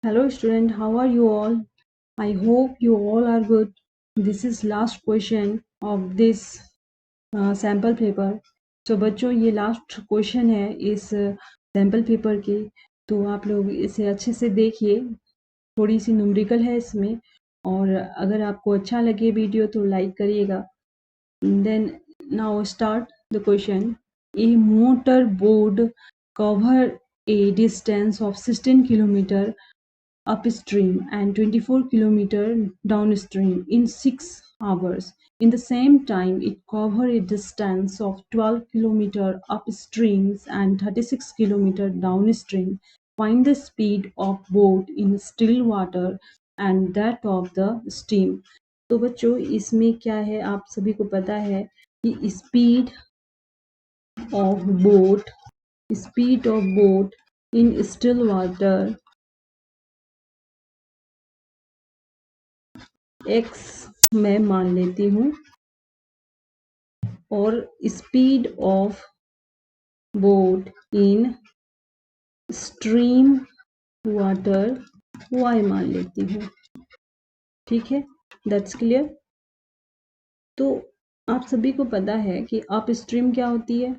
Hello student, how are you all? I hope you all are good. This is last question of this sample paper. तो बच्चों ये last question है इस sample paper की, तो आप लोग इसे अच्छे से देखिए। थोड़ी सी न्यूमेरिकल है इसमें, और अगर आपको अच्छा लगे वीडियो तो लाइक करिएगा। Then now start the question. A motor boat cover a distance of 16 kilometre upstream and 24 km downstream in 6 hours. In the same time, it covered a distance of 12 km upstream and 36 km downstream. Find the speed of boat in still water and that of the steam. तो बच्चों इसमें क्या है, आप सभी को पता है कि speed of boat in still water x मैं मान लेती हूँ, और speed of boat in stream water y मान लेती हूँ। ठीक है, दैट्स क्लियर। तो आप सभी को पता है कि अप स्ट्रीम क्या होती है।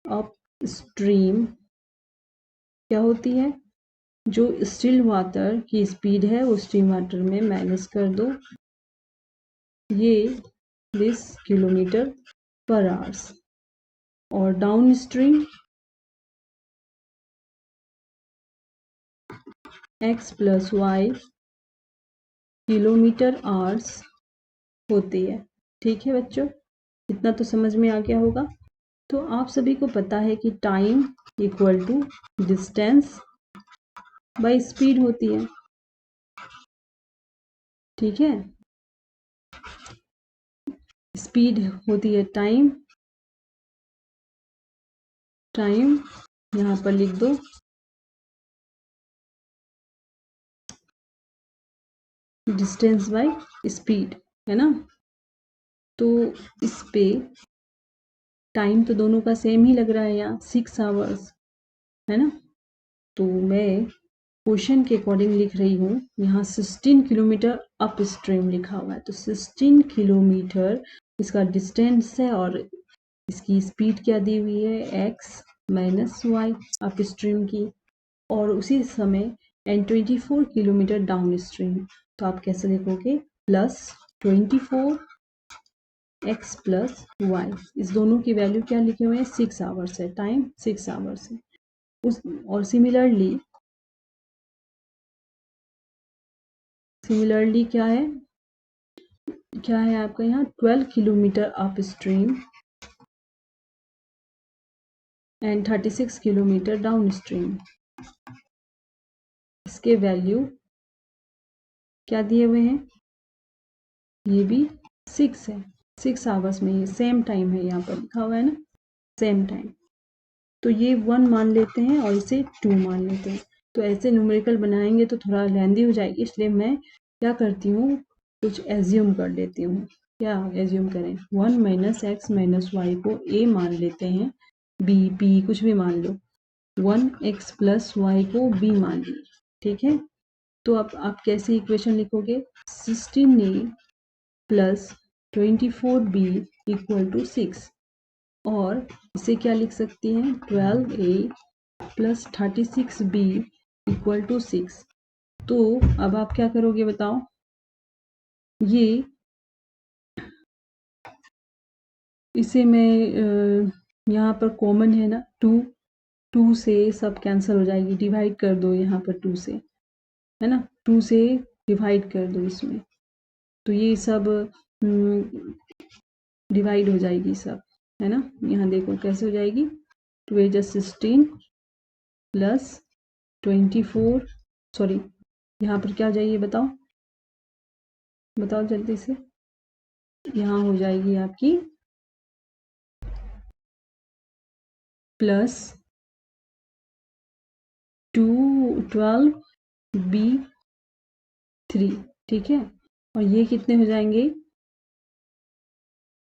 अप स्ट्रीम क्या होती है, जो स्टिल वाटर की स्पीड है वो स्ट्रीम वाटर में माइनस कर दो, ये 20 किलोमीटर पर आवर्स। और downstream x plus Y kilometre hours होती है। ठीक है बच्चों, इतना तो समझ में आ गया होगा। तो आप सभी को पता है कि time equal to distance by speed होती है। ठीक है, स्पीड होती है टाइम यहाँ पर लिख दो, डिस्टेंस बाय स्पीड, है ना। तो इस पे टाइम तो दोनों का सेम ही लग रहा है यहाँ, 6 आवर्स, है ना। तो मैं क्वेश्चन के अकॉर्डिंग लिख रही हूँ, यहाँ 16 किलोमीटर अप स्ट्रीम लिखा हुआ है, तो 16 किलोमीटर इसका डिस्टेंस है और इसकी स्पीड क्या दी हुई है, x minus Y upstream की, और उसी समय एंड 24 किलोमीटर डाउन स्ट्रीम। तो आप कैसे लिखोगे, प्लस 24 x प्लस वाई, इस दोनों की वैल्यू क्या लिखे हुए हैं, 6 आवर्स है, टाइम 6 आवर्स है। और सिमिलरली क्या है आपका यहाँ 12 kilometre up stream and 36 kilometre down stream. इसके वैल्यू क्या दिए हुए हैं, ये भी 6 है, 6 आवर्स में, ये सेम टाइम है, यहाँ पर लिखा हुआ है ना, सेम टाइम। तो ये 1 मान लेते हैं और इसे 2 मान लेते हैं। तो ऐसे न्यूमेरिकल बनाएंगे तो थोड़ा लेंदी हो जाएगी, इसलिए मैं क्या करती हूँ, कुछ एज्यूम कर लेती हूँ। क्या एज्यूम करें, 1 माइनस एक्स माइनस वाई को a मान लेते हैं, b p कुछ भी मान लो, 1x प्लस वाई को b मान लीजिए। ठीक है, तो अब आप कैसे इक्वेशन लिखोगे, 16a plus 24b equal to 6, और इसे क्या लिख सकती हैं, 12a plus 36b equal to 6। तो अब आप क्या करोगे बताओ, ये इसे मैं यहाँ पर कॉमन है ना, 2 से सब कैंसिल हो जाएगी, डिवाइड कर दो यहाँ पर 2 से, है ना, 2 से डिवाइड कर दो इसमें, तो ये सब डिवाइड हो जाएगी सब, है ना। यहाँ देखो कैसे हो जाएगी, 2 8 16 प्लस 24, सॉरी यहाँ पर क्या हो जाएगी बताओ जल्दी से, यहाँ हो जाएगी आपकी प्लस 12b3। ठीक है, और ये कितने हो जाएंगे,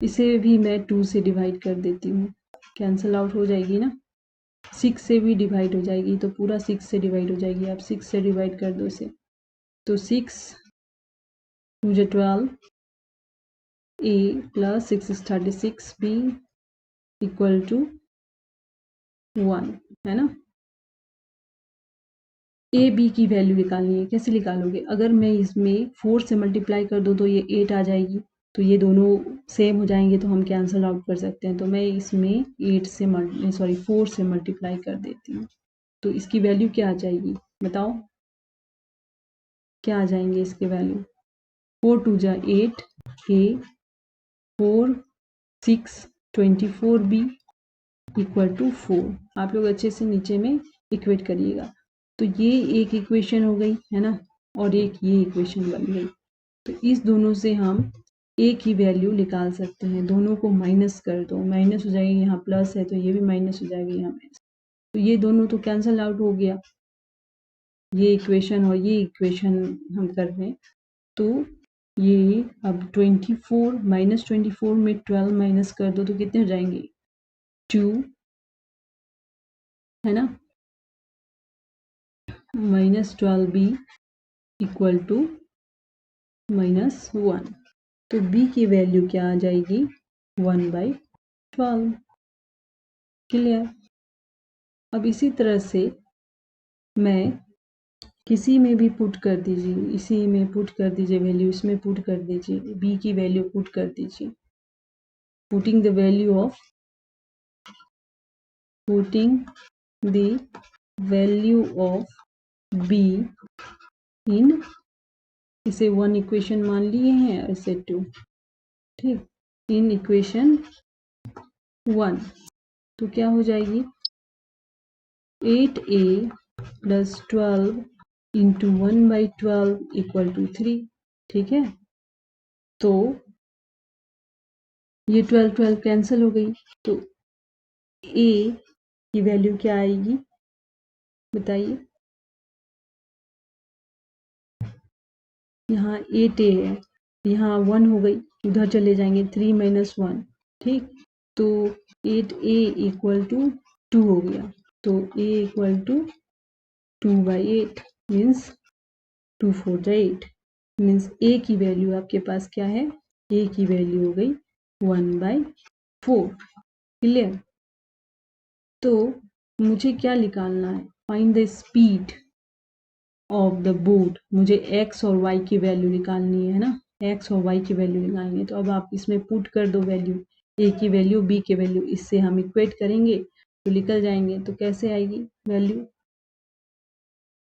इसे भी मैं 2 से डिवाइड कर देती हूँ, कैंसिल आउट हो जाएगी ना। 6 से भी डिवाइड हो जाएगी, तो पूरा 6 से डिवाइड हो जाएगी। आप 6 से डिवाइड कर दो इसे, तो 6 2 × 12 a plus 6 is 36 b equal to 1, है ना। ए बी की वैल्यू निकालनी है। कैसे निकालोगे? अगर मैं इसमें 4 से मल्टीप्लाई कर दूँ तो ये 8 आ जाएगी, तो ये दोनों सेम हो जाएंगे, तो हम कैंसल आउट कर सकते हैं। तो मैं इसमें 4 से मल्टीप्लाई कर देती हूँ, तो इसकी वैल्यू क्या आ जाएगी बताओ, क्या आ जाएंगे इसके value? 4 2 × 8 a 4 6 24 b equal to 4। आप लोग अच्छे से नीचे में इक्वेट करिएगा। तो ये एक इक्वेशन हो गई, है ना, और एक ये इक्वेशन बन गई। तो इस दोनों से हम a की वैल्यू निकाल सकते हैं। दोनों को माइनस कर दो, माइनस हो जाएगी, यहाँ प्लस है तो ये भी माइनस हो जाएगी, यहाँ माइनस। तो ये दोनों तो कैंसल आउट हो गया, ये इक्वेशन और ये इक्वेशन हम कर रहे हैं। तो ये अब 24 -24 में 12 माइनस कर दो तो कितने हो जाएंगे? 2, है ना, -12b इक्वल टू -1। तो b की वैल्यू क्या आ जाएगी? 1/12। क्लियर? अब इसी तरह से मैं किसी में भी पुट कर दीजिए, इसी में पुट कर दीजिए वैल्यू, इसमें पुट कर दीजिए, b की वैल्यू पुट कर दीजिए। Putting the value of b इन, इसे 1 इक्वेशन मान लिए हैं, इसे 2, ठीक, इन इक्वेशन 1। तो क्या हो जाएगी? 8a plus 12 into 1/12 equal to 3, ठीक है। तो ये 12 कैंसिल हो गई, तो a की वैल्यू क्या आएगी बताइए? यहाँ 8a है, यहाँ 1 हो गई, उधर चले जाएंगे, 3 - 1, ठीक। तो 8a इक्वल टू 2 हो गया, तो a equal to 2/8 means 2 4 8 means a की वैल्यू आपके पास क्या है? a की वैल्यू हो गई 1/4। क्लियर? तो मुझे क्या निकालना है? Find the speed of the boat. मुझे x और y की वैल्यू निकालनी है ना, x और y की वैल्यू निकालनी है। तो अब आप इसमें पुट कर दो वैल्यू, a की वैल्यू, b की वैल्यू, इससे हम इक्वेट करेंगे तो निकल जाएंगे। तो कैसे आएगी वैल्यू?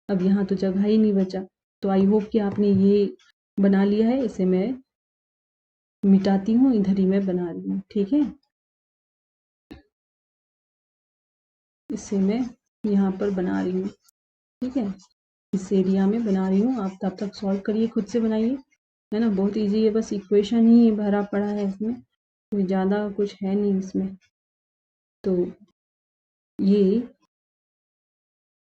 अब यहाँ तो जगह ही नहीं बचा। तो आई होप कि आपने ये बना लिया है। इसे मैं मिटाती हूँ, इधर ही मैं बना रही हूँ, ठीक है। इसे मैं यहाँ पर बना रही हूँ, ठीक है, इस एरिया में बना रही हूँ। आप तब तक सॉल्व करिए, खुद से बनाइए, है ना, बहुत इजी है, बस इक्वेशन ही भरा पड़ा है इसमें, कोई ज़्यादा कुछ है नहीं इसमें। तो ये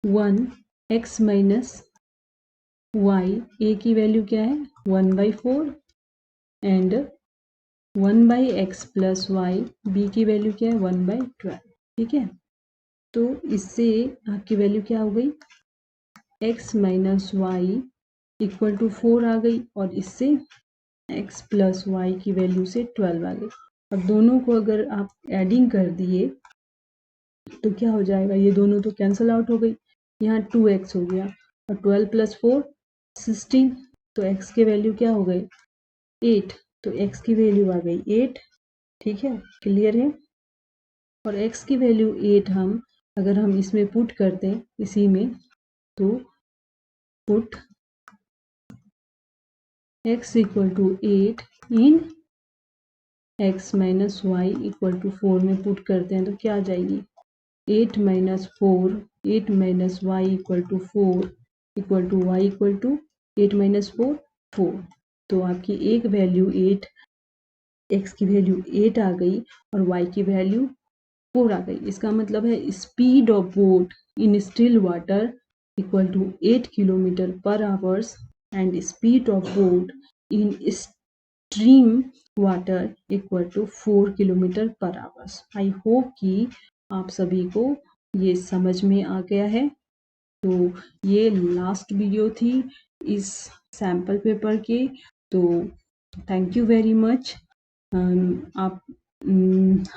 1x माइनस वाई, a की वैल्यू क्या है? 1/4 and 1/x plus y, b की वैल्यू क्या है? 1/12, ठीक है। तो इससे आपकी वैल्यू क्या हो गई? x minus Y equal to 4 आ गई, और इससे x प्लस वाई की वैल्यू से 12 आ गई। अब दोनों को अगर आप एडिंग कर दिए तो क्या हो जाएगा? ये दोनों तो कैंसिल आउट हो गई, यहाँ 2x हो गया, और 12 + 4 16, तो x के वैल्यू क्या हो गए? 8, तो x की वैल्यू आ गई 8, ठीक है, क्लियर है। और x की वैल्यू 8 हम अगर हम इसमें पुट करते हैं इसी में, तो put x equal to 8 in x minus Y equal to 4 में पुट करते हैं तो क्या आ जाएगी? 8 - 4, 8 minus Y equal to 4 equal to Y equal to 8 - 4 4। तो आपकी एक वैल्यू 8, x की वैल्यू 8 आ गई और y की वैल्यू 4 आ गई। इसका मतलब है speed of boat in still water equal to 8 km/h and speed of boat in stream water equal to 4 km/h। I hope कि आप सभी को ये समझ में आ गया है। तो ये लास्ट वीडियो थी इस सैम्पल पेपर के। तो थैंक यू वेरी मच। आप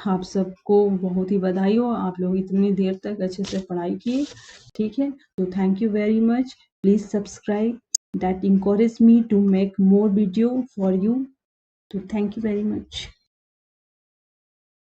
आप सबको बहुत ही बधाई हो, आप लोग इतनी देर तक अच्छे से पढ़ाई किए। ठीक है, तो thank you very much. Please subscribe, that encourage me to make more video for you. So thank you very much.